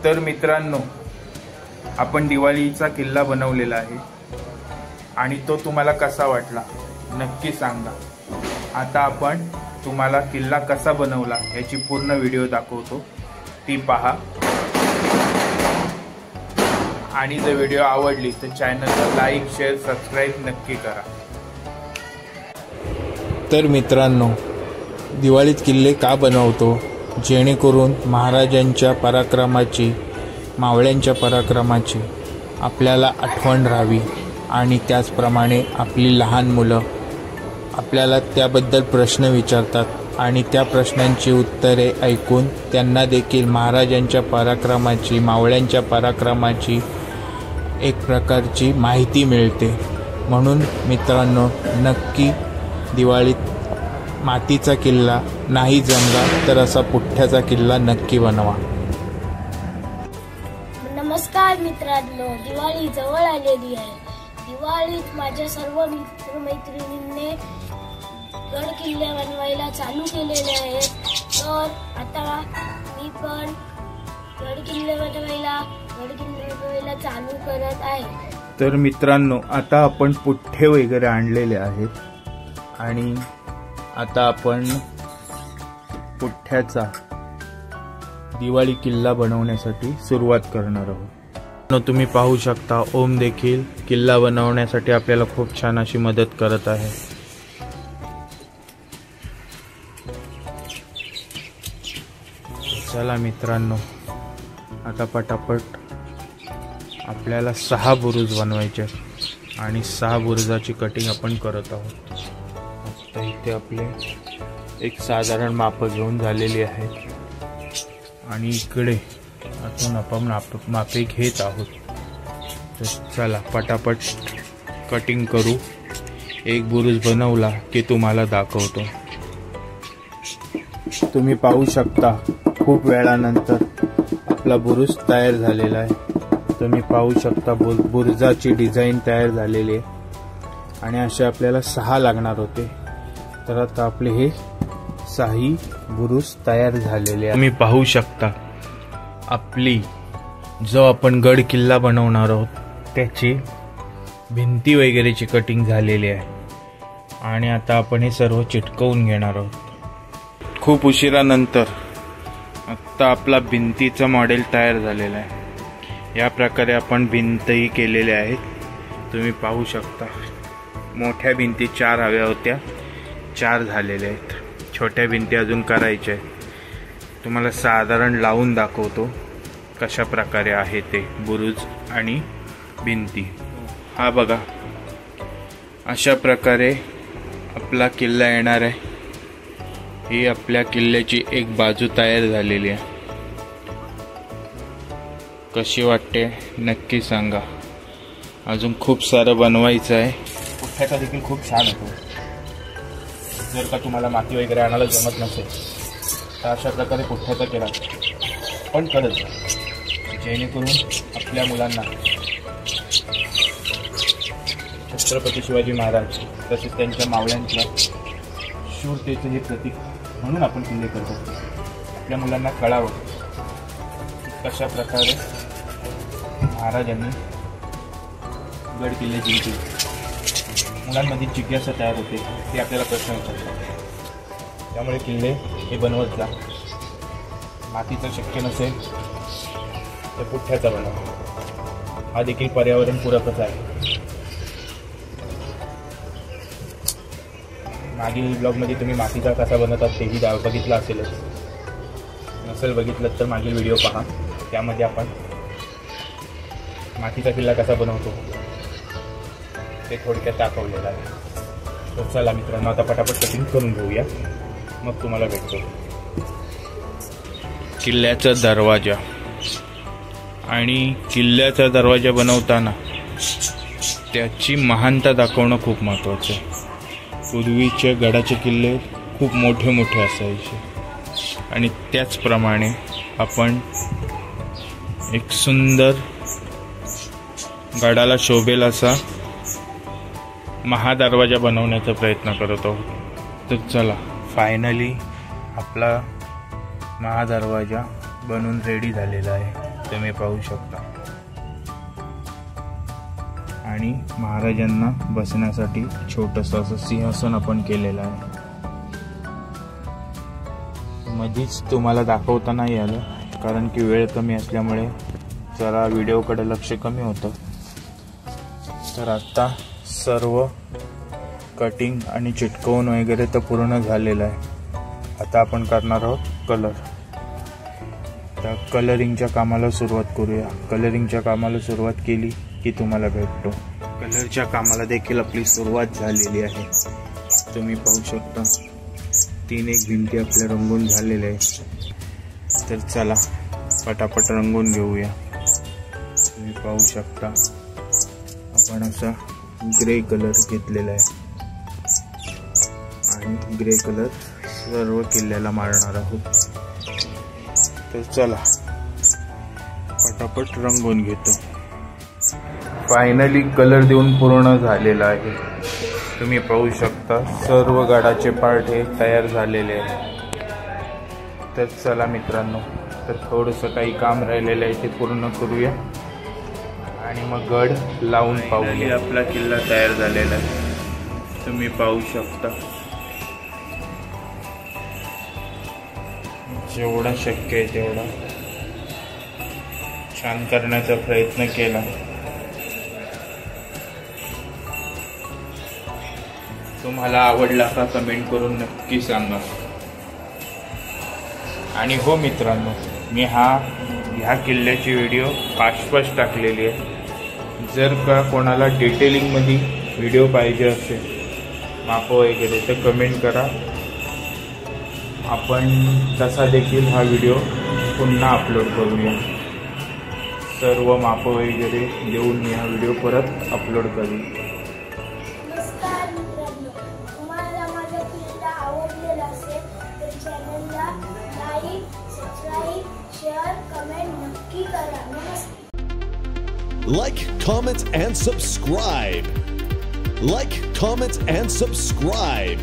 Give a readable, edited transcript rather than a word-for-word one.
तर मित्रांनो, आपण दिवाळीचा किल्ला बनवलेला आहे आणि तो तुम्हाला कसा वाटला नक्की सांगा। आता आपण तुम्हाला किल्ला कसा बनवला याची पूर्ण व्हिडिओ दाखवतो, ती पहा। आणि जर व्हिडिओ आवडली तर चॅनलला लाईक शेअर सबस्क्राईब नक्की करा। तर मित्रांनो, दिवाळीत किल्ले का बनवतो? जेणेकरून महाराजांच्या पराक्रमाची, मावळ्यांच्या पराक्रमाची आपल्याला आठवण राहावी आणि त्याचप्रमाणे आपली लहान मुलं आपल्याला त्याबद्दल प्रश्न विचारतात आणि त्या प्रश्नांची उत्तरे ऐकून त्यांना देखील महाराजांच्या पराक्रमाची, मावळ्यांच्या पराक्रमाची एक प्रकारची माहिती मिळते। म्हणून मित्रांनो, नक्की दिवाळीत मातीचा किल्ला नाही जमला तर असा पुठ्ठ्याचा किल्ला नक्की बनवा। नमस्कार मित्रांनो, दिवाळी जवळ आलेली आहे। दिवाळीत माझ्या सर्व मित्रमैत्रिणींनी गड किल्ले बनवायला चालू केलेले आहेत। तर आता मी पण गड किल्ले बनवायला चालू करत आहे। तर मित्रांनो, आता आपण पुठ्ठे वगैरे आणलेले आहेत आणि आता आपण पुठ्ठ्याचा दिवाळी किल्ला बनवण्यासाठी सुरुवात करणार आहोत। तुम्ही पाहू शकता, ओम देखील किल्ला बनवण्यासाठी आपल्याला खूप छान अशी मदत करत आहे। चला मित्रांनो, आता पटापट आपल्याला 6 बुरुज बनवायचे आणि 6 बुरुजाची कटिंग आपण करत आहोत। आता इथे आपले एक साधारण माप घेऊन झालेली आहे आणि इकडे आपण मापे घेत आहोत। तर चला पटापट कटिंग करू। एक बुरुज बनवला की तुम्हाला दाखवतो। तुम्ही पाहू शकता, खूप वेळानंतर आपला बुरुज तयार झालेला आहे। तुम्ही पाहू शकता बुरुजाची डिझाईन तयार झालेली आहे आणि असे आपल्याला 6 लागणार होते। तर आता आपले हे 6 बुरुज तयार झालेले आहे। तुम्ही पाहू शकता, आपली जो आपण गड किल्ला बनवणार आहोत त्याची भिंती वगैरेची कटिंग झालेली आहे आणि आता आपण हे सर्व चिटकवून घेणार आहोत। खूप उशिरानंतर आता आपला भिंतीचा मॉडेल तयार झालेला आहे। या प्रकारे आपण भिंतही केलेल्या आहेत। तुम्ही पाहू शकता, मोठ्या भिंती 4 हव्या होत्या, 4 झालेल्या आहेत। छोट्या भिंती अजून करायच्या आहेत। तुम्हाला साधारण लावून दाखवतो कशा प्रकारे आहे ते बुरुज आणि भिंती। हा बघा, अशा प्रकारे आपला किल्ला येणार आहे। ही आपल्या किल्ल्याची एक बाजू तयार झालेली आहे। कशी वाटते नक्की सांगा। अजून खूप सारं बनवायचं आहे। पुठ्ठ्याचा देखील खूप छान होतो। जर का तुम्हाला माती वगैरे आणायला जमत नसेल तर अशा प्रकारे पुठ्ठ्याचा केला पण करत जा, जेणेकरून आपल्या मुलांना छत्रपती शिवाजी महाराज तसेच त्यांच्या मावळ्यांच्या शूरतेचे हे प्रतीक म्हणून आपण किल्ले करतो। आपल्या मुलांना कळावं कशा प्रकारे महाराजांनी गड किल्ले जिंकले। मुलांमध्ये जिज्ञासा तयार होते, ते आपल्याला प्रश्न विचारतात। त्यामुळे किल्ले हे बनवत जा। मातीचं शक्य नसेल तर पुठ्ठ्याचा बनवा, हा देखील पर्यावरणपूरकच आहे। मागील ब्लॉगमध्ये तुम्ही मातीचा कसा बनवतात तेही बघितलं असेलच। नसेल बघितलं तर मागील व्हिडिओ पहा, त्यामध्ये आपण मातीचा किल्ला कसा बनवतो ते थोडक्यात दाखवलेलं आहे। तर चला मित्रांनो, आता पटापट कटिंग करून घेऊया, मग तुम्हाला भेटतो। किल्ल्याचा दरवाजा आणि किल्ल्याचा दरवाजा बनवताना त्याची महानता दाखवणं खूप महत्त्वाचं आहे। पूर्वीचे गडाचे किल्ले खूप मोठे मोठे असायचे आणि त्याचप्रमाणे आपण एक सुंदर गडाला शोभेल असा महादरवाजा बनवण्याचा प्रयत्न करत आहोत। तर चला, फायनली आपला महादरवाजा बनून रेडी झालेला आहे। तुम्ही पाहू शकता. आणि महाराजांना बसण्यासाठी छोटंसं असं सिंहासन आपण केलेलं आहे. मधीच तुम्हाला दाखवता नाही आलं कारण की वेळ कमी असल्यामुळे जरा व्हिडिओकडे लक्ष कमी होतं. तर आता सर्व कटिंग आणि चिटकवून वगैरे तर पूर्ण झालेलं आहे. आता आपण करणार आहोत कलर. तर कलरिंगच्या कामाला सुरुवात करूया. कलरिंगच्या कामाला सुरुवात केली की तुम्हाला भेटतो. कलरच्या कामाला देखील आपली सुरुवात झालेली आहे. तुम्ही पाहू शकता 3-1 भिंती आपल्या रंगून झालेल्या आहे. तर चला पटापट रंगून घेऊया. तुम्ही पाहू शकता आपण असा ग्रे कलर घेतलेला आहे आणि ग्रे कलर सर्व किल्ल्याला मारणार आहोत. तर चला पटापट रंगवून घेतो. फायनली कलर देऊन पूर्ण झालेला आहे. तुम्ही पाहू शकता सर्व गडाचे पार्ट हे तयार झालेले आहे. तर चला मित्रांनो, तर थोडंसं काही काम राहिलेलं आहे ते पूर्ण करूया आणि मग गड लावून पाहूया. आपला किल्ला तयार झालेला आहे. तुम्ही पाहू शकता जेवढा शक्य आहे तेवढा छान करण्याचा प्रयत्न केला. तुम्हाला आवडला का कमेंट करून नक्की सांगा. आणि हो मित्रांनो, मी ह्या किल्ल्याची व्हिडिओ फास्ट टाकलेली आहे. जर का कोणाला डिटेलिंगमध्ये व्हिडिओ पाहिजे असेल माप वगैरे तर कमेंट करा. आपण तसा देखील हा व्हिडिओ पुन्हा अपलोड करूया. सर्व माप वगैरे देऊन मी हा व्हिडिओ परत अपलोड करेन. नमस्कार मित्रांनो, तुम्हाला माझा किल्ला आवडलेला असेल तर चॅनलला लाईक, सबस्क्राईब, शेअर, कमेंट नक्की करा. नमस्कार. Like, comment, and subscribe. Like, comment, and subscribe.